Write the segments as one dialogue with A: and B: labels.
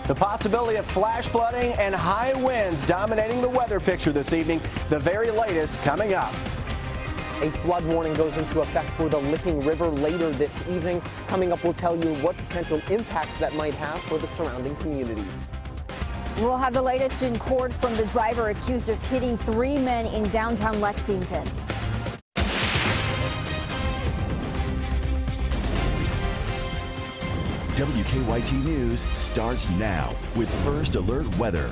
A: The possibility of flash flooding and high winds dominating the weather picture this evening. The very latest coming up.
B: A flood warning goes into effect for the Licking River later this evening. Coming up, we'll tell you what potential impacts that might have for the surrounding communities.
C: We'll have the latest in court from the driver accused of hitting 3 men in downtown Lexington.
D: WKYT News starts now with First Alert Weather.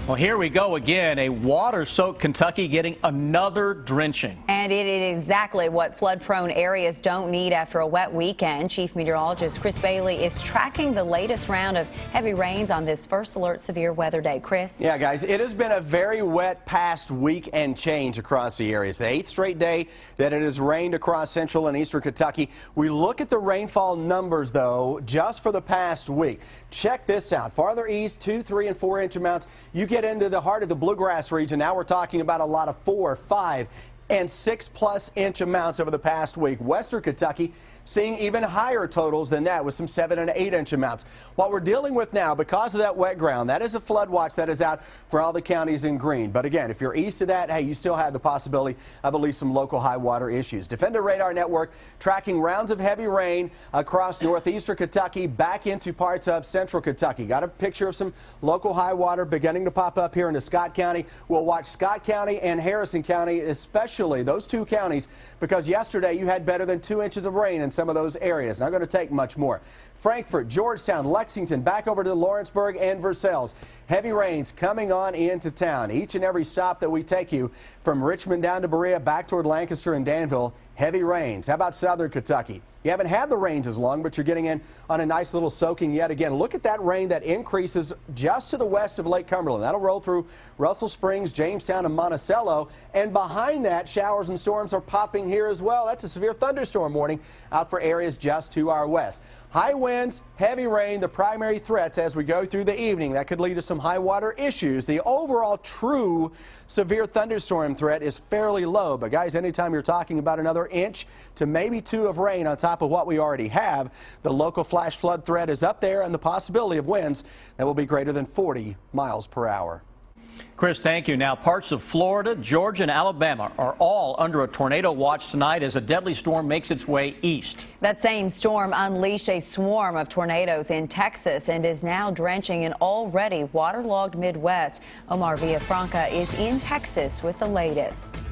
E: Well, here we go again. A water-soaked Kentucky getting another drenching.
F: And it is exactly what flood-prone areas don't need after a wet weekend. Chief Meteorologist Chris Bailey is tracking the latest round of heavy rains on this First Alert Severe Weather Day. Chris?
A: Yeah, guys, it has been a very wet past week and change across the areas. The 8th straight day that it has rained across central and eastern Kentucky. We look at the rainfall numbers, though, just for the past week. Check this out. Farther east, 2, 3, and 4 inch amounts. You get into the heart of the bluegrass region. Now we're talking about a lot of 4, 5, and 6+ inch amounts over the past week. Western Kentucky seeing even higher totals than that with some 7 and 8 inch amounts. What we're dealing with now, because of that wet ground, that is a flood watch that is out for all the counties in green. But again, if you're east of that, hey, you still have the possibility of at least some local high water issues. Defender Radar Network tracking rounds of heavy rain across northeastern Kentucky back into parts of central Kentucky. Got a picture of some local high water beginning to pop up here into Scott County. We'll watch Scott County and Harrison County, especially those two counties, because yesterday you had better than 2 inches of rain in some of those areas. Not going to take much more. Frankfort, Georgetown, Lexington, back over to Lawrenceburg and Versailles. Heavy rains coming on into town. Each and every stop that we take you from Richmond down to Berea, back toward Lancaster and Danville, heavy rains. How about southern Kentucky? You haven't had the rains as long, but you're getting in on a nice little soaking yet again. Look at that rain that increases just to the west of Lake Cumberland. That'll roll through Russell Springs, Jamestown, and Monticello. And behind that, showers and storms are popping here as well. That's a severe thunderstorm warning out for areas just to our west. High winds, heavy rain, the primary threats as we go through the evening. That could lead to some high water issues. The overall true severe thunderstorm threat is fairly low. But guys, anytime you're talking about another inch to maybe 2 of rain on top of what we already have, the local flash flood threat is up there and the possibility of winds that will be greater than 40 miles per hour.
E: Chris, thank you. Now, parts of Florida, Georgia, and Alabama are all under a tornado watch tonight as a deadly storm makes its way east.
F: That same storm unleashed a swarm of tornadoes in Texas and is now drenching an already waterlogged Midwest. Omar Villafranca is in Texas with the latest.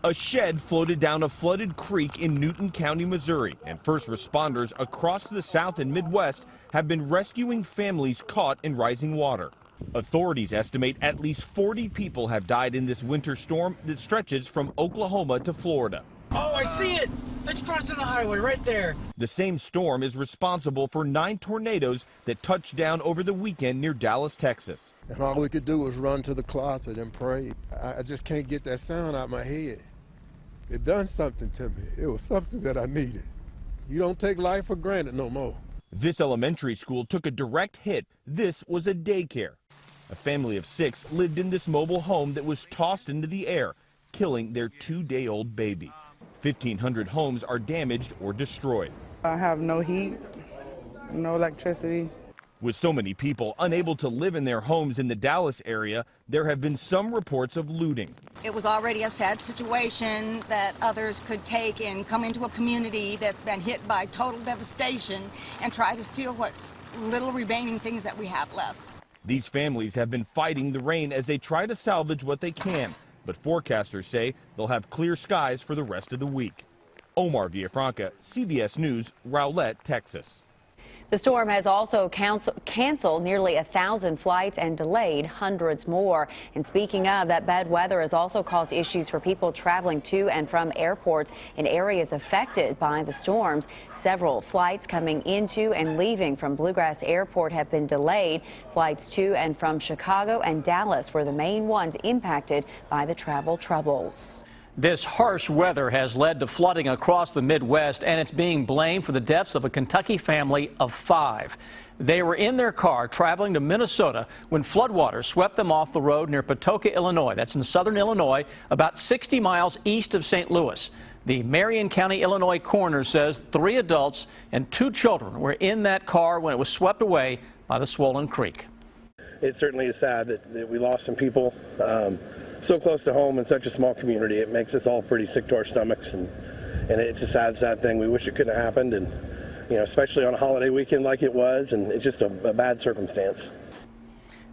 G: A shed floated down a flooded creek in Newton County, Missouri, and first responders across the South and Midwest have been rescuing families caught in rising water. Authorities estimate at least 40 people have died in this winter storm that stretches from Oklahoma to Florida.
H: Oh, I see it! It's crossing the highway right there.
G: The same storm is responsible for 9 tornadoes that touched down over the weekend near Dallas, Texas.
I: And all we could do was run to the closet and pray. I just can't get that sound out of my head. It done something to me. It was something that I needed. You don't take life for granted no more.
G: This elementary school took a direct hit. This was a daycare. A family of 6 lived in this mobile home that was tossed into the air, killing their 2-day-old baby. 1,500 homes are damaged or destroyed.
J: I have no heat, no electricity.
G: With so many people unable to live in their homes in the Dallas area, there have been some reports of looting.
K: It was already a sad situation that others could take and come into a community that's been hit by total devastation and try to steal what little remaining things that we have left.
G: These families have been fighting the rain as they try to salvage what they can, but forecasters say they'll have clear skies for the rest of the week. Omar Villafranca, CBS News, Rowlett, Texas.
F: The storm has also canceled nearly 1,000 flights and delayed hundreds more. And speaking of, that bad weather has also caused issues for people traveling to and from airports in areas affected by the storms. Several flights coming into and leaving from Bluegrass Airport have been delayed. Flights to and from Chicago and Dallas were the main ones impacted by the travel troubles.
E: This harsh weather has led to flooding across the Midwest, and it's being blamed for the deaths of a Kentucky family of 5. They were in their car traveling to Minnesota when floodwaters swept them off the road near Patoka, Illinois. That's in southern Illinois, about 60 miles east of St. Louis. The Marion County, Illinois coroner says 3 adults and 2 children were in that car when it was swept away by the swollen creek.
L: It certainly is sad that we lost some people so close to home in such a small community. It makes us all pretty sick to our stomachs, and it's a sad thing. We wish it couldn't have happened, and especially on a holiday weekend like it was, and it's just a bad circumstance.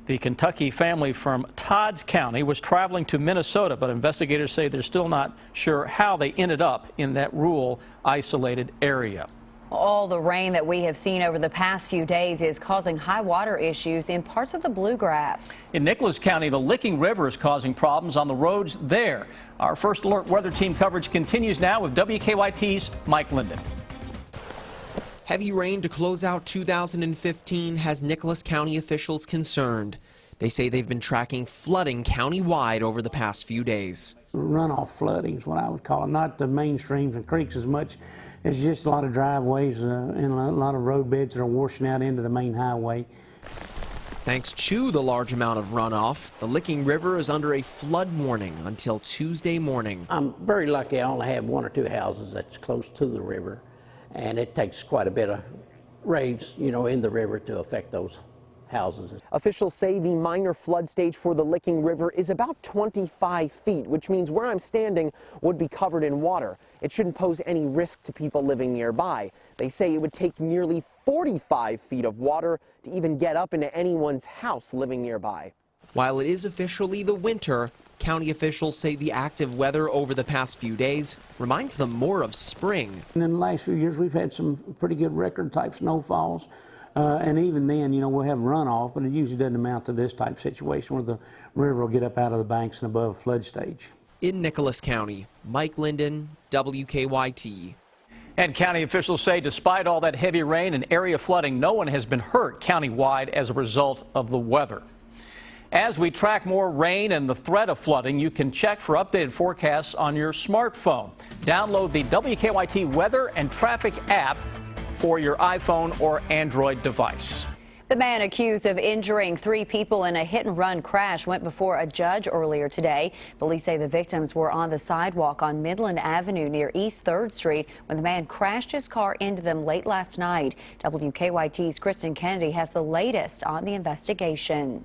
E: The Kentucky family from Todd County was traveling to Minnesota, but investigators say they're still not sure how they ended up in that rural, isolated area.
F: All the rain that we have seen over the past few days is causing high water issues in parts of the bluegrass.
E: In Nicholas County, the Licking River is causing problems on the roads there. Our First Alert weather team coverage continues now with WKYT's Mike Linden.
M: Heavy rain to close out 2015 has Nicholas County officials concerned. They say they've been tracking flooding countywide over the past few days.
N: Runoff flooding is what I would call it, not the main streams and creeks as much as just a lot of driveways and a lot of road beds that are washing out into the main highway.
M: Thanks to the large amount of runoff, the Licking River is under a flood warning until Tuesday morning.
N: I'm very lucky I only have 1 or 2 houses that's close to the river, and it takes quite a bit of rains, in the river to affect those houses.
B: Officials say the minor flood stage for the Licking River is about 25 feet, which means where I'm standing would be covered in water. It shouldn't pose any risk to people living nearby. They say it would take nearly 45 feet of water to even get up into anyone's house living nearby.
M: While it is officially the winter, county officials say the active weather over the past few days reminds them more of spring.
N: And in the last few years, we've had some pretty good record-type snowfalls. And even then, we'll have runoff, but it usually doesn't amount to this type situation where the river will get up out of the banks and above flood stage.
M: In Nicholas County, Mike Linden, WKYT.
E: And county officials say despite all that heavy rain and area flooding, no one has been hurt countywide as a result of the weather. As we track more rain and the threat of flooding, you can check for updated forecasts on your smartphone. Download the WKYT Weather and Traffic app for your iPhone or Android device.
F: The man accused of injuring 3 people in a hit-and-run crash went before a judge earlier today. Police say the victims were on the sidewalk on Midland Avenue near East 3rd Street when the man crashed his car into them late last night. WKYT's Kristen Kennedy has the latest on the investigation.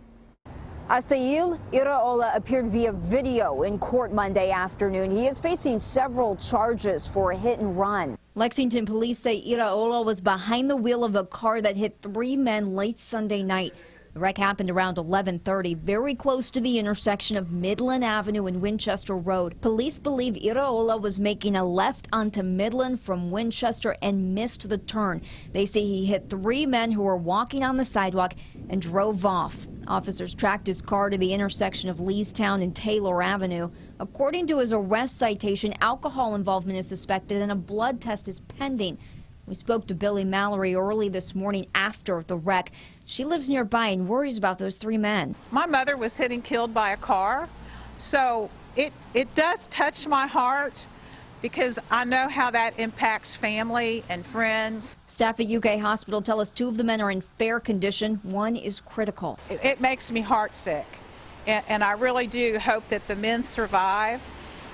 C: Asail Iraola appeared via video in court Monday afternoon. He is facing several charges for a hit and run. Lexington police say Iraola was behind the wheel of a car that hit 3 men late Sunday night. The wreck happened around 11:30, very close to the intersection of Midland Avenue and Winchester Road. Police believe Iraola was making a left onto Midland from Winchester and missed the turn. They say he hit 3 men who were walking on the sidewalk and drove off. Officers tracked his car to the intersection of Leestown and Taylor Avenue. According to his arrest citation, alcohol involvement is suspected and a blood test is pending. We spoke to Billy Mallory early this morning after the wreck. She lives nearby and worries about those 3 men.
O: My mother was hit and killed by a car, so it does touch my heart because I know how that impacts family and friends.
C: Staff at UK Hospital tell us 2 of the men are in fair condition. 1 is critical.
O: It makes me heartsick, and I really do hope that the men survive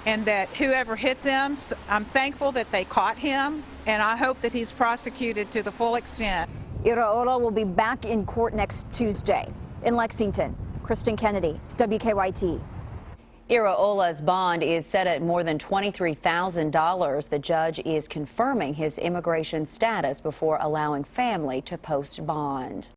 O: and that whoever hit them, I'm thankful that they caught him, and I hope that he's prosecuted to the full extent.
C: Iraola will be back in court next Tuesday. In Lexington, Kristen Kennedy, WKYT.
F: Iraola's bond is set at more than $23,000. The judge is confirming his immigration status before allowing family to post bond.